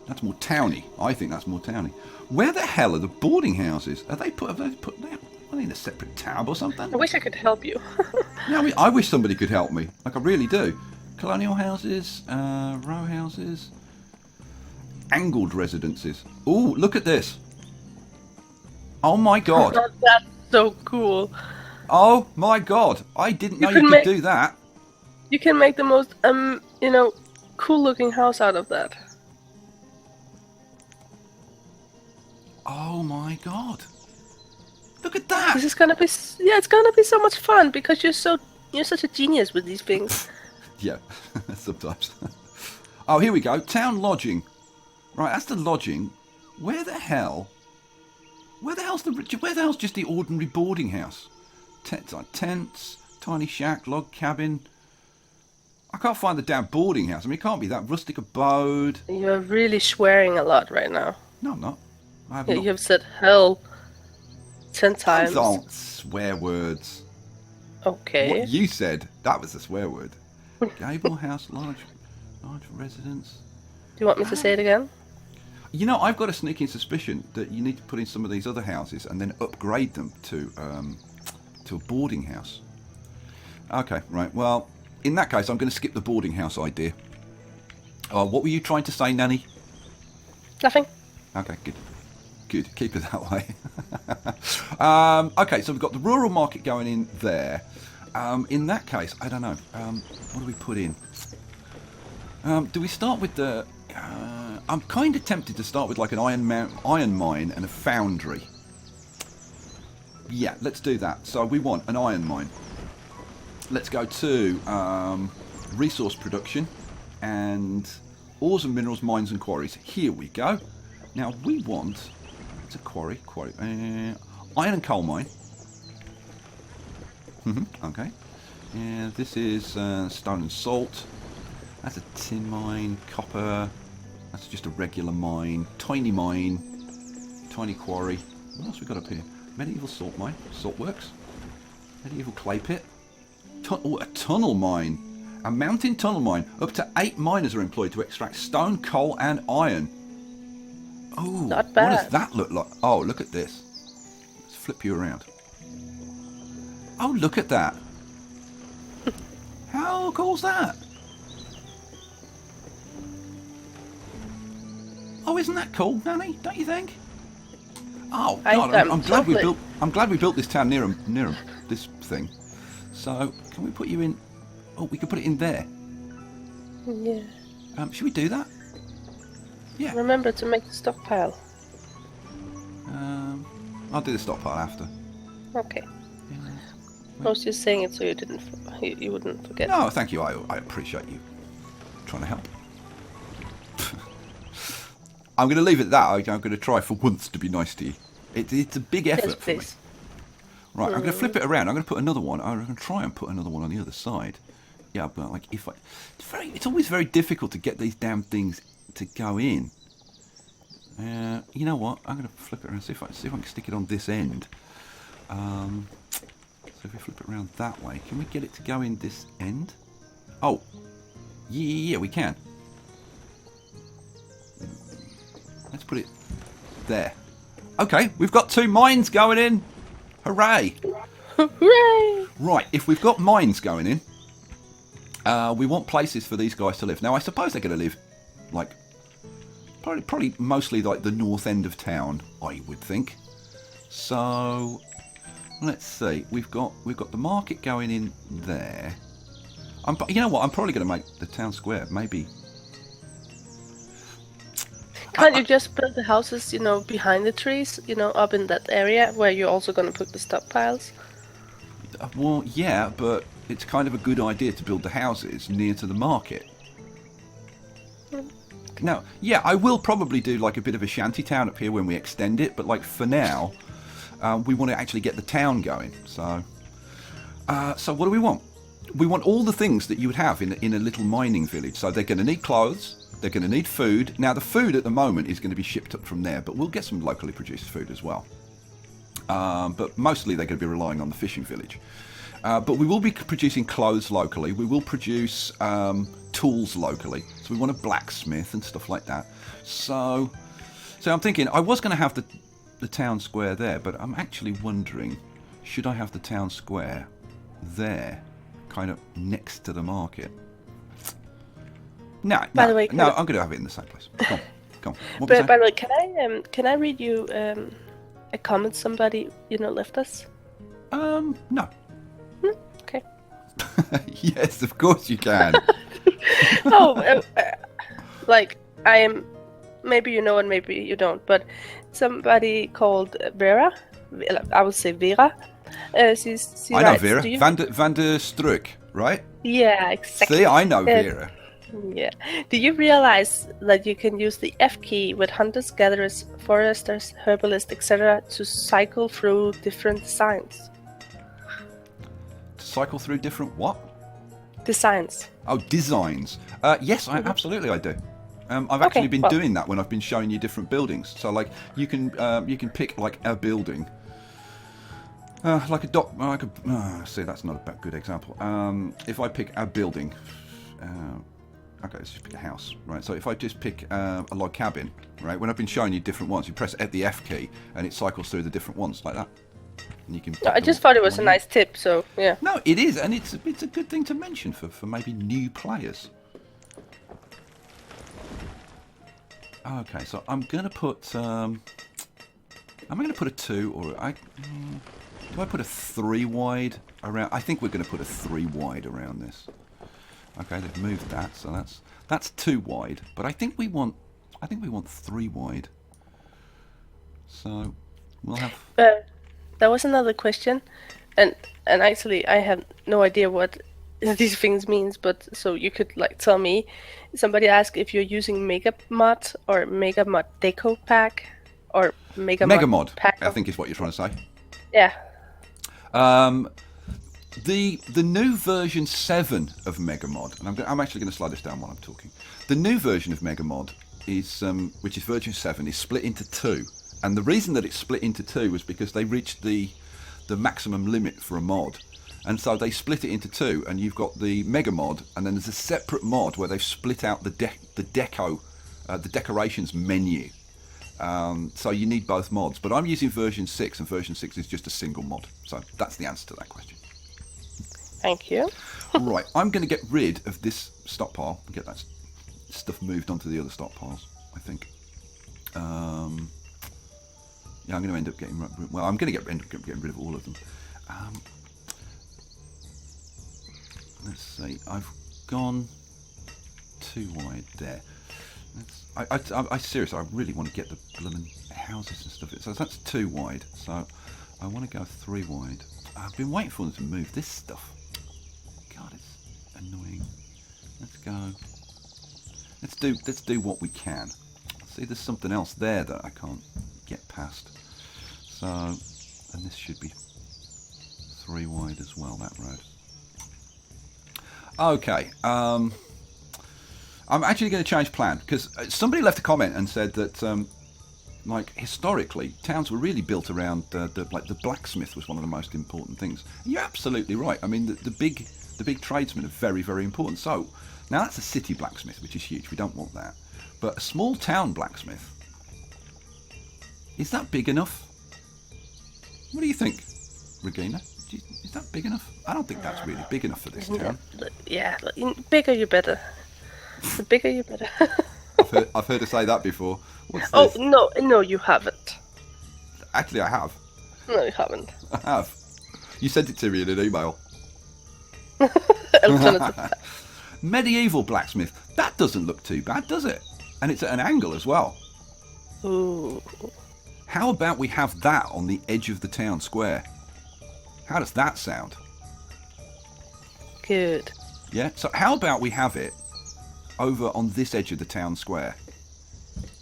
That's more towny. I think that's more towny. Where the hell are the boarding houses? Are they put them in a separate tab or something? I wish I could help you. No, I wish somebody could help me. Like, I really do. Colonial houses, row houses, angled residences. Ooh, look at this. Oh my God. That's so cool. Oh my God. I didn't know you could do that. You can make the most, cool looking house out of that. Oh my God. Look at that. This is gonna be, it's gonna be so much fun because you're such a genius with these things. Yeah, sometimes. Oh, here we go. Town lodging. Right, that's the lodging. Where the hell's just the ordinary boarding house? Tents, tiny shack, log cabin. I can't find the damn boarding house. I mean, it can't be that. Rustic abode. You're really swearing a lot right now. No, I'm not. I have Yeah, not. you have said hell 10 times. Don't swear words. Okay. What you said, that was a swear word. Gable house, large residence. Do you want me to say it again? You know, I've got a sneaking suspicion that you need to put in some of these other houses and then upgrade them to a boarding house. Okay, right. Well, in that case, I'm going to skip the boarding house idea. What were you trying to say, Nanny? Nothing. Okay, good. Good. Keep it that way. Okay, so we've got the rural market going in there. In that case, I don't know. What do we put in? Do we start with the... I'm kind of tempted to start with like an iron mine and a foundry. Yeah, let's do that. So we want an iron mine. Let's go to resource production and ores and minerals, mines and quarries. Here we go. Now we want... It's a quarry. Iron and coal mine. Okay. Yeah, this is stone and salt. That's a tin mine, copper. That's just a regular mine. Tiny mine. Tiny quarry. What else we got up here? Medieval salt mine. Salt works. Medieval clay pit. A tunnel mine. A mountain tunnel mine. Up to 8 miners are employed to extract stone, coal and iron. Oh, not bad. What does that look like? Oh, look at this. Let's flip you around. Oh, look at that. How cool's that? Oh, isn't that cool, Nanny? Don't you think? Oh, God, I'm glad we built. I'm glad we built this town near 'em, this thing. So, can we put you in? Oh, we could put it in there. Yeah. Should we do that? Yeah. Remember to make the stockpile. I'll do the stockpile after. Okay. Yeah. I was just saying it so you wouldn't forget. No, thank you. I appreciate you trying to help. I'm going to leave it at that. I'm going to try for once to be nice to you. It's a big effort for me. Right, I'm going to flip it around. I'm going to put another one. I'm going to try and put another one on the other side. Yeah, but like it's always very difficult to get these damn things to go in. You know what? I'm going to flip it around. See if I can stick it on this end. So if we flip it around that way, can we get it to go in this end? Oh, yeah, we can. Let's put it there. Okay, we've got 2 mines going in. Hooray! Hooray! Right, if we've got mines going in, we want places for these guys to live. Now, I suppose they're going to live, like, Probably mostly like the north end of town, I would think. So let's see. We've got the market going in there. You know what? I'm probably going to make the town square. Maybe. Can't you just build the houses, behind the trees, up in that area where you're also going to put the stockpiles? Well, yeah, but it's kind of a good idea to build the houses near to the market. Now, yeah, I will probably do like a bit of a shanty town up here when we extend it, but like for now, we want to actually get the town going. So what do we want? We want all the things that you would have in a little mining village. So they're going to need clothes. They're going to need food. Now, the food at the moment is going to be shipped up from there, but we'll get some locally produced food as well. But mostly they're going to be relying on the fishing village. But we will be producing clothes locally. We will produce tools locally. So we want a blacksmith and stuff like that. So I'm thinking, I was going to have the town square there, but I'm actually wondering, should I have the town square there, kind of next to the market? No, by the way, no, I'm going to have it in the same place. Come on. But by the way, can I read you a comment somebody left us? No. Okay. Yes, of course you can. Like I am. Maybe you know and maybe you don't. But somebody called Vera. I would say Vera. She I writes, know Vera. Van der Struik, right? Yeah, exactly. See, I know Vera. Yeah. Do you realize that you can use the F key with hunters, gatherers, foresters, herbalists, etc. to cycle through different designs? Cycle through different what? Designs. Oh, designs. Yes, absolutely I do. I've actually been doing that when I've been showing you different buildings. So like you can pick like a building. Like a dock. See, that's not a good example. If I pick a building. Okay, let's just pick a house, right? So if I just pick a log cabin, right? When I've been showing you different ones, you press the F key and it cycles through the different ones like that. And you can. No, I just thought it was a nice tip, so yeah. No, it is, and it's a good thing to mention for maybe new players. Okay, so I'm gonna put. Am I gonna put a 2 or do I put a 3 wide around? I think we're gonna put a 3 wide around this. Okay, they've moved that, so that's 2 wide. But I think we want 3 wide. So we'll have. There was another question, and actually I have no idea what these things means. But so you could like tell me. Somebody asked if you're using Megamod or Megamod Deco Pack or Megamod Pack. I think is what you're trying to say. Yeah. The new version 7 of Megamod, and I'm actually going to slow this down while I'm talking. The new version of Megamod is, which is version 7, is split into 2. And the reason that it's split into 2 was because they reached the maximum limit for a mod. And so they split it into 2, and you've got the Megamod, and then there's a separate mod where they've split out the decorations menu. So you need both mods. But I'm using version 6, and version 6 is just a single mod. So that's the answer to that question. Thank you. Right, I'm going to get rid of this stockpile and get that stuff moved onto the other stockpiles, I think. Yeah, I'm going to end up getting... Well, I'm going to end up getting rid of all of them. Let's see. I've gone 2 wide there. I seriously, I really want to get the blooming houses and stuff. So that's 2 wide. So I want to go 3 wide. I've been waiting for them to move this stuff. God, it's annoying. Let's go. Let's do what we can. See, there's something else there that I can't get past. So, and this should be 3 wide as well, that road. Okay, I'm actually going to change plan because somebody left a comment and said that, like historically, towns were really built around the blacksmith was one of the most important things. And you're absolutely right. I mean, the big tradesmen are very, very important. So now that's a city blacksmith, which is huge. We don't want that. But a small town blacksmith, is that big enough? What do you think, Regina? Is that big enough? I don't think that's really big enough for this town. Yeah, bigger you better. The bigger you better. I've heard her say that before. What's Oh this? no, you haven't. Actually, I have. No, you haven't. I have. You sent it to me in an email. Alternative. Medieval blacksmith. That doesn't look too bad, does it? And it's at an angle as well. Ooh. How about we have that on the edge of the town square? How does that sound? Good. Yeah, so how about we have it over on this edge of the town square?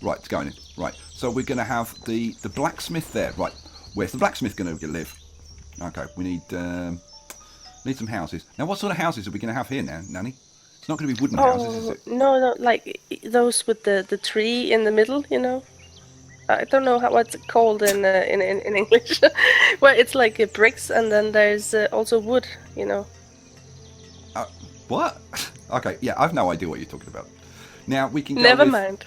Right, it's going in. Right, so we're going to have the blacksmith there. Right, where's the blacksmith going to live? Okay, we need some houses. Now, what sort of houses are we going to have here now, Nanny? It's not going to be wooden houses, is it? No, like those with the tree in the middle, you know? I don't know what's it called in English. Where it's like bricks and then there's also wood, you know? What? Okay, yeah, I've no idea what you're talking about. Now, we can go Never with... mind.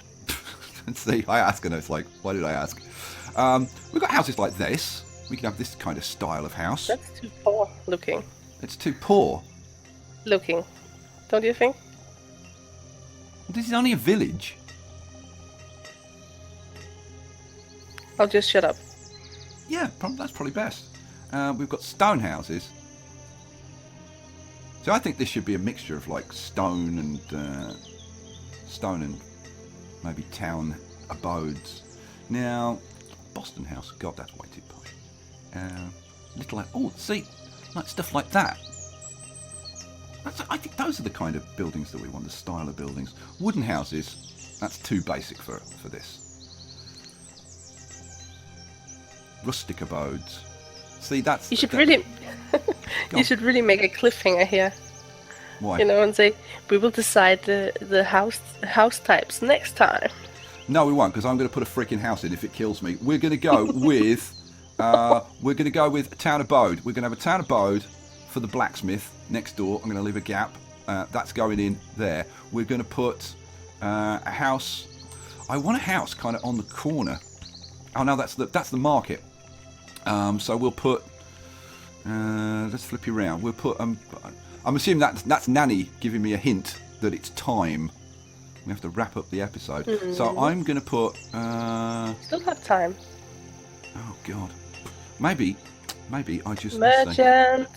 See, I ask and it's like, why did I ask? We've got houses like this. We can have this kind of style of house. That's too poor looking. It's too poor. Looking. Don't you think? This is only a village. I'll just shut up. Yeah, that's probably best. We've got stone houses. So I think this should be a mixture of like stone and maybe town abodes. Now, Boston House, God, that's way too posh. See, like stuff like that. I think those are the kind of buildings that we want, the style of buildings. Wooden houses, that's too basic for this. Rustic abodes. See, that's... You should really... you should really make a cliffhanger here. Why? You know, and say, we will decide the house types next time. No, we won't, because I'm going to put a freaking house in if it kills me. We're going to go with... a town abode. We're going to have a town abode for the blacksmith next door. I'm going to leave a gap. That's going in there. We're going to put a house... I want a house kind of on the corner. Oh, no, that's the market. So we'll put... let's flip you around. We'll put... I'm assuming that's Nanny giving me a hint that it's time. We have to wrap up the episode. Mm-hmm. So I'm going to put... Still have time. Oh, God. Maybe I just... Merchant.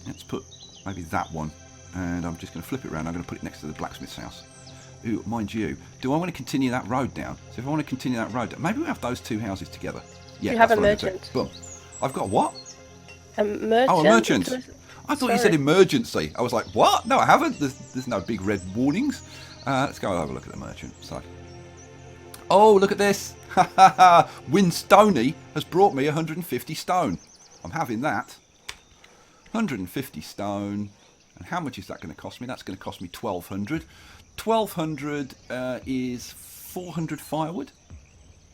Let's put maybe that one. And I'm just going to flip it around. I'm going to put it next to the blacksmith's house. Ooh, mind you, do I want to continue that road down? So if I want to continue that road down, maybe we have those two houses together. Yeah, you have a merchant. Boom. I've got what? A merchant? Oh, a merchant. I thought you said emergency. I was like, what? No, I haven't. There's no big red warnings. Let's go have a look at the merchant. So, oh, look at this. Winstony has brought me 150 stone. I'm having that. 150 stone. And how much is that going to cost me? That's going to cost me 1,200. 1,200 is 400 firewood.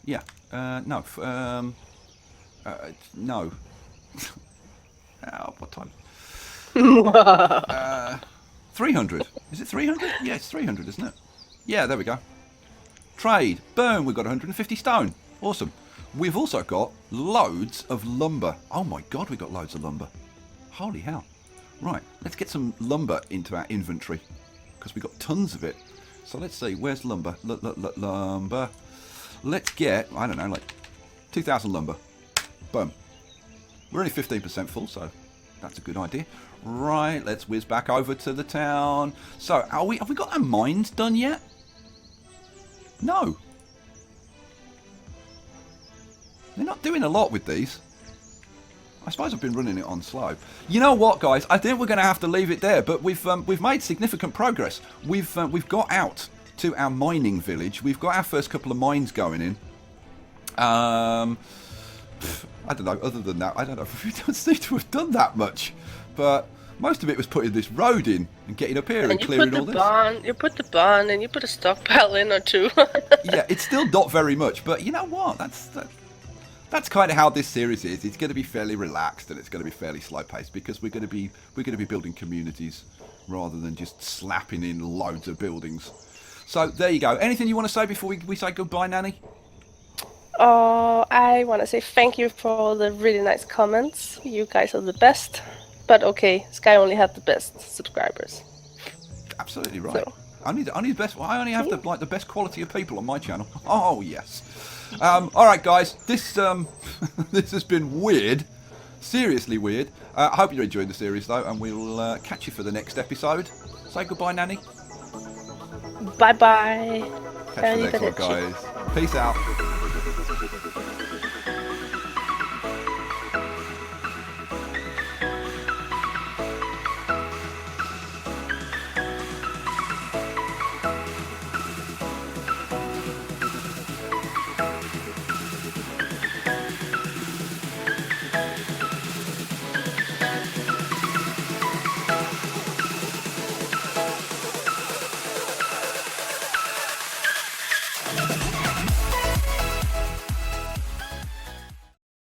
Yeah. No. No. What time? 300. Is it 300? Yeah, it's 300, isn't it? Yeah, there we go. Trade. Boom, we've got 150 stone. Awesome. We've also got loads of lumber. Oh my God, we've got loads of lumber. Holy hell. Right, let's get some lumber into our inventory because we've got tons of it. So let's see, where's lumber? Lumber. Let's get, I don't know, like 2,000 lumber. Boom. We're only 15% full, so that's a good idea. Right, let's whiz back over to the town. So, have we got our mines done yet? No. They're not doing a lot with these. I suppose I've been running it on slow. You know what, guys? I think we're going to have to leave it there. But we've made significant progress. We've got out to our mining village. We've got our first couple of mines going in. I don't know. Other than that, I don't know. We don't seem to have done that much. But most of it was putting this road in and getting up here and clearing all this. You put the barn and you put a stockpile in or two. Yeah, it's still not very much. But you know what? That's kind of how this series is. It's going to be fairly relaxed and it's going to be fairly slow paced because we're going to be building communities rather than just slapping in loads of buildings. So there you go. Anything you want to say before we say goodbye, Nanny? Oh, I want to say thank you for all the really nice comments. You guys are the best. But okay, Skye only had the best subscribers. Absolutely right. So. only the best. Well, I only have the best quality of people on my channel. Oh yes. All right, guys. This this has been weird. Seriously weird. I hope you're enjoying the series though, and we'll catch you for the next episode. Say goodbye, Nanny. Bye bye. Catch you next one, guys. Peace out.